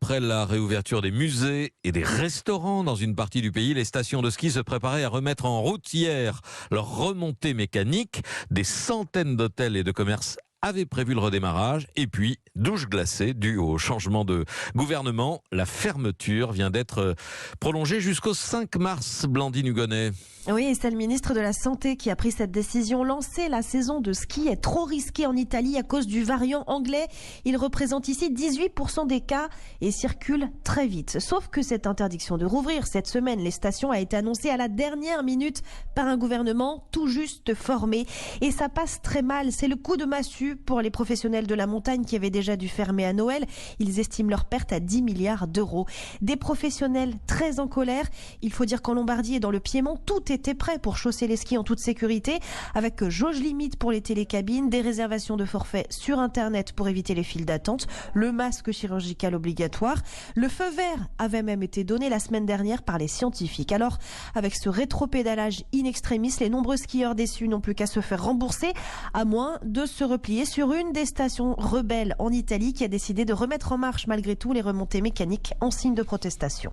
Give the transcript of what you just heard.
après la réouverture des musées et des restaurants dans une partie du pays, les stations de ski se préparaient à remettre en route hier leur remontée mécanique. Des centaines d'hôtels et de commerces avaient prévu le redémarrage. Et puis, douche glacée due au changement de gouvernement. La fermeture vient d'être prolongée jusqu'au 5 mars, Blandine Hugonnet. Oui, et c'est le ministre de la Santé qui a pris cette décision. Lancer la saison de ski est trop risqué en Italie à cause du variant anglais. Il représente ici 18% des cas et circule très vite. Sauf que cette interdiction de rouvrir cette semaine les stations a été annoncée à la dernière minute par un gouvernement tout juste formé. Et ça passe très mal. C'est le coup de massue pour les professionnels de la montagne qui avaient déjà dû fermer à Noël. Ils estiment leur perte à 10 milliards d'euros. Des professionnels très en colère. Il faut dire qu'en Lombardie et dans le Piémont, tout était prêt pour chausser les skis en toute sécurité, avec jauge limite pour les télécabines, des réservations de forfait sur Internet pour éviter les files d'attente, le masque chirurgical obligatoire. Le feu vert avait même été donné la semaine dernière par les scientifiques. Alors, avec ce rétropédalage in extremis, les nombreux skieurs déçus n'ont plus qu'à se faire rembourser, à moins de se replier sur une des stations rebelles en Italie qui a décidé de remettre en marche malgré tout les remontées mécaniques en signe de protestation.